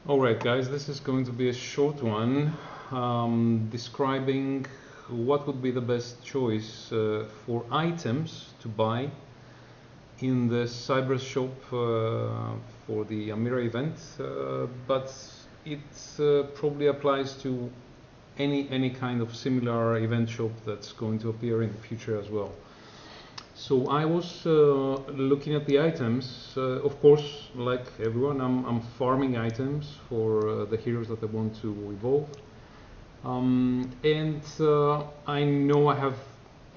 Alright guys, this is going to be a short one, describing what would be the best choice for items to buy in the Cyber shop for the Amira event, but it probably applies to any kind of similar event shop that's going to appear in the future as well. So I was looking at the items. Of course, like everyone, I'm farming items for the heroes that I want to evolve. And I know I have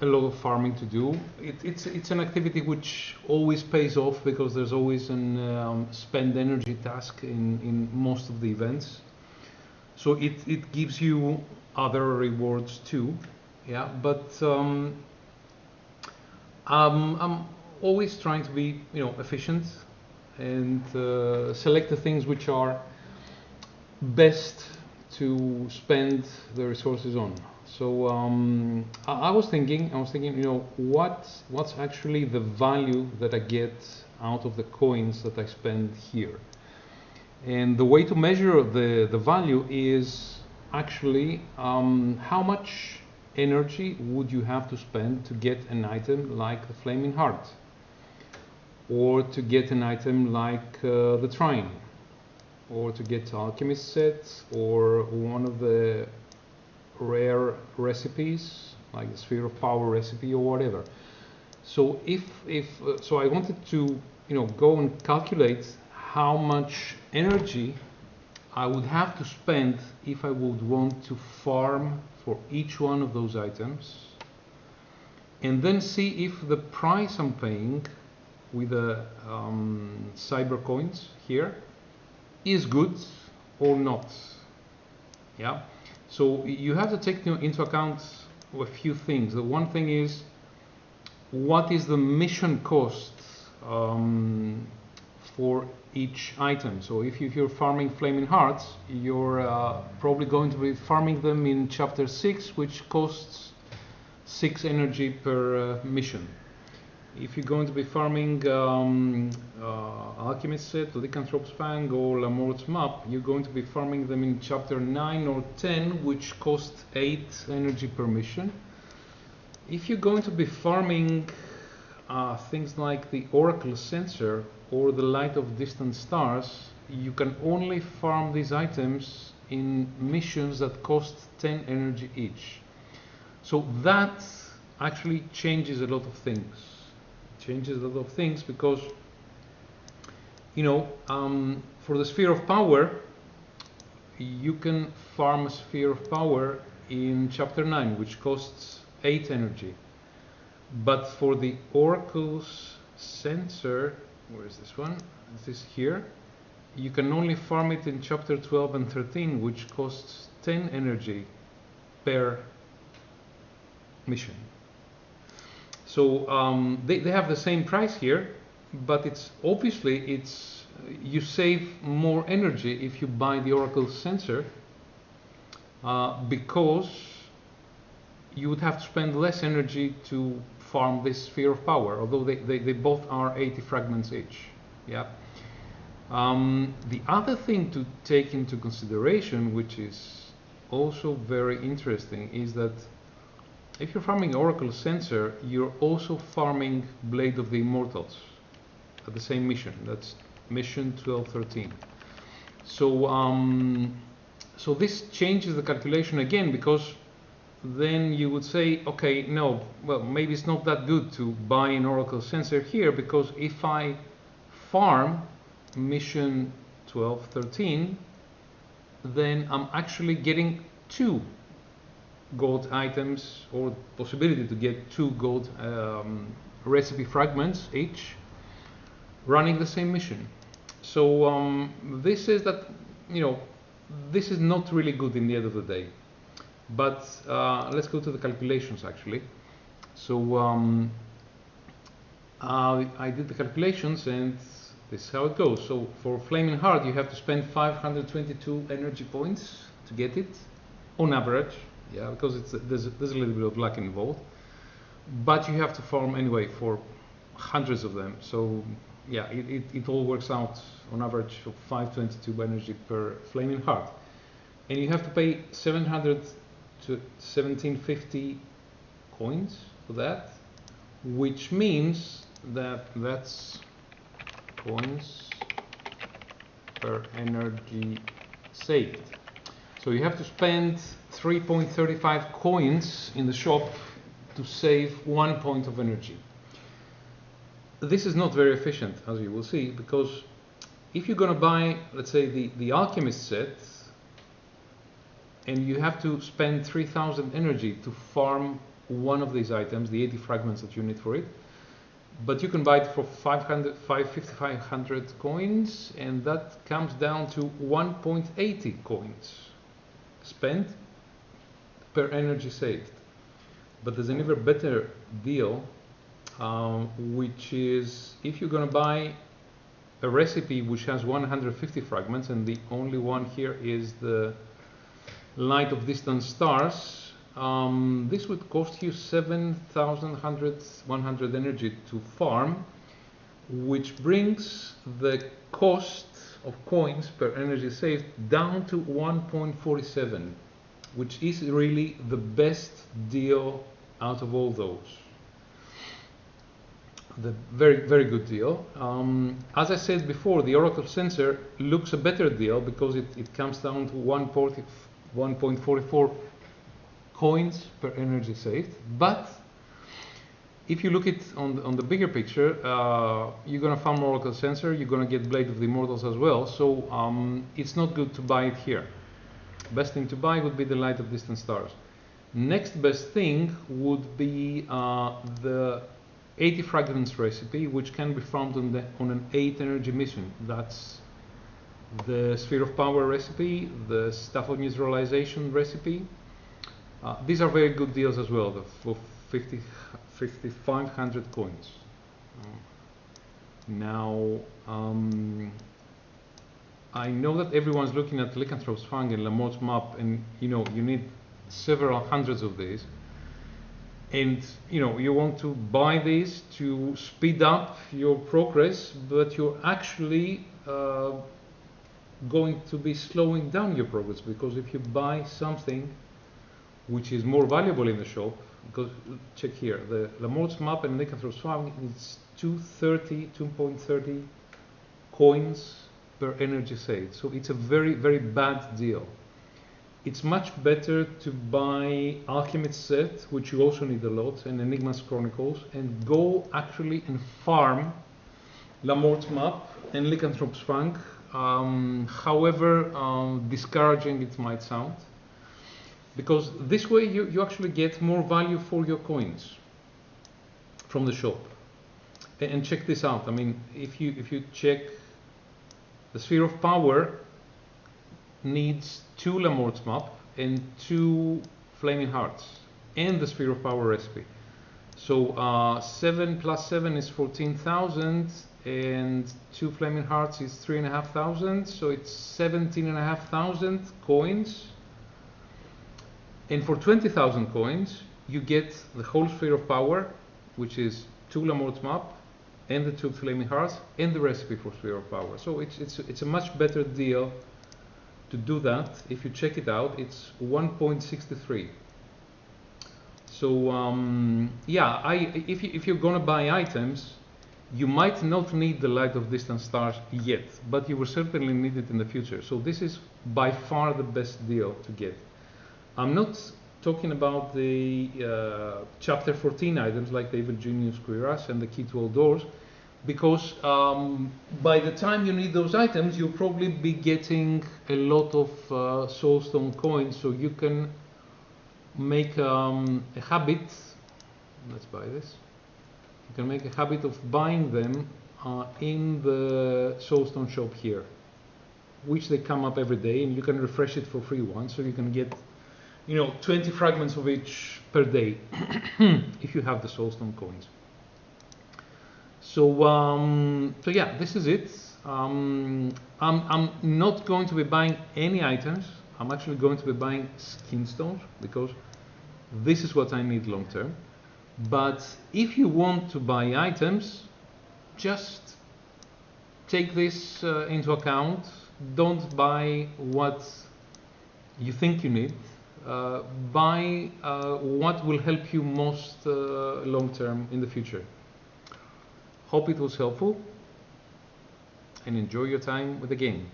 a lot of farming to do. It's an activity which always pays off because there's always an spend energy task in most of the events. So it gives you other rewards too. Yeah, but I'm always trying to be, efficient and select the things which are best to spend the resources on. So I was thinking, what's actually the value that I get out of the coins that I spend here? And the way to measure the value is actually how much energy would you have to spend to get an item like the Flaming Heart, or to get an item like the Trine, or to get Alchemist set, or one of the rare recipes like the Sphere of Power recipe or whatever. So so I wanted to go and calculate how much energy I would have to spend if I would want to farm for each one of those items, and then see if the price I'm paying with the cyber coins here is good or not. Yeah, so you have to take into account a few things. The one thing is, what is the mission cost for each item? So if you're farming Flaming Hearts, you're probably going to be farming them in chapter 6, which costs 6 energy per mission. If you're going to be farming Alchemist set, Lycanthrope's Fang, or Lamort's Map, you're going to be farming them in chapter 9 or 10, which cost 8 energy per mission. If you're going to be farming things like the Oracle Sensor or the Light of Distant Stars, you can only farm these items in missions that cost 10 energy each. So that actually changes a lot of things. Because, for the Sphere of Power, you can farm a Sphere of Power in chapter 9, which costs 8 energy. But for the Oracle's Sensor, where is this one? This is here. You can only farm it in chapter 12 and 13, which costs 10 energy per mission. So they have the same price here, but you save more energy if you buy the Oracle Sensor, because you would have to spend less energy to farm this Sphere of Power, although they both are 80 fragments each. Yeah. The other thing to take into consideration, which is also very interesting, is that if you're farming Oracle Sensor, you're also farming Blade of the Immortals at the same mission. That's mission 1213. So this changes the calculation again, because then you would say, okay, no, well, maybe it's not that good to buy an Oracle Sensor here, because if I farm mission 1213, then I'm actually getting 2 gold items, or possibility to get 2 gold recipe fragments each, running the same mission. So this is that, this is not really good in the end of the day. But let's go to the calculations actually. So I did the calculations, and this is how it goes. So for Flaming Heart, you have to spend 522 energy points to get it, on average. Yeah, because there's a little bit of luck involved. But you have to farm anyway for hundreds of them. So yeah, it all works out on average of 522 energy per flaming heart. And you have to pay 700 to 1750 coins for that, which means that that's coins per energy saved. So you have to spend 3.35 coins in the shop to save 1 point of energy. This is not very efficient, as you will see, because if you're going to buy, let's say, the Alchemist set, and you have to spend 3000 energy to farm one of these items, the 80 fragments that you need for it, but you can buy it for 5,500 coins, and that comes down to 1.80 coins spent per energy saved. But there's an even better deal, which is if you're going to buy a recipe which has 150 fragments, and the only one here is the Light of Distant Stars, this would cost you 7,100 energy to farm, which brings the cost of coins per energy saved down to 1.47, which is really the best deal out of all those. The very good deal. As I said before, the Oracle Sensor looks a better deal because it comes down to 1.44 coins per energy saved. But if you look at on the bigger picture, you're going to farm Oracle Sensor, you're going to get Blade of the Immortals as well, so it's not good to buy it here. Best thing to buy would be the Light of Distant Stars. Next best thing would be the 80 fragments recipe, which can be farmed on an 8 energy mission. That's the Sphere of Power recipe, the Staff of Neutralization recipe. These are very good deals as well, for 5,500 coins. Now, I know that everyone's looking at Lycanthrope's Fang and Lamort's map, and you need several hundreds of these, and you want to buy these to speed up your progress, but you're actually going to be slowing down your progress, because if you buy something which is more valuable in the shop, because check here, the Lamort's map and Lycanthrope's Fang is 2.30 coins per energy saved, so it's a very bad deal. It's much better to buy Alchemist set, which you also need a lot, and Enigma's Chronicles, and go actually and farm Lamort's map and Lycanthrope's Fang, however discouraging it might sound, because this way you actually get more value for your coins from the shop. And check this out. I mean, if you check, the Sphere of Power needs 2 Lamort's map and 2 Flaming Hearts and the Sphere of Power recipe. So 7 plus 7 is 14,000, and 2 Flaming Hearts is 3,500, so it's 17,500 coins. And for 20,000 coins, you get the whole Sphere of Power, which is 2 Lamort's map and the 2 Flaming Hearts and the recipe for Sphere of Power. So it's a much better deal to do that. If you check it out, it's 1.63. So yeah, if you're gonna buy items, you might not need the Light of Distant Stars yet, but you will certainly need it in the future. So this is by far the best deal to get. I'm not talking about the chapter 14 items like the Evil Genius Cuirass and the Key to All Doors, because by the time you need those items, you'll probably be getting a lot of Soulstone coins, so you can make a habit. Let's buy this. You can make a habit of buying them in the Soulstone shop here, which they come up every day, and you can refresh it for free once, so you can get 20 fragments of each per day if you have the Soulstone coins. So so yeah, this is it. I'm not going to be buying any items. I'm actually going to be buying skin stones, because this is what I need long term. But if you want to buy items, just take this into account. Don't buy what you think you need. Buy what will help you most long term in the future. Hope it was helpful, and enjoy your time with the game.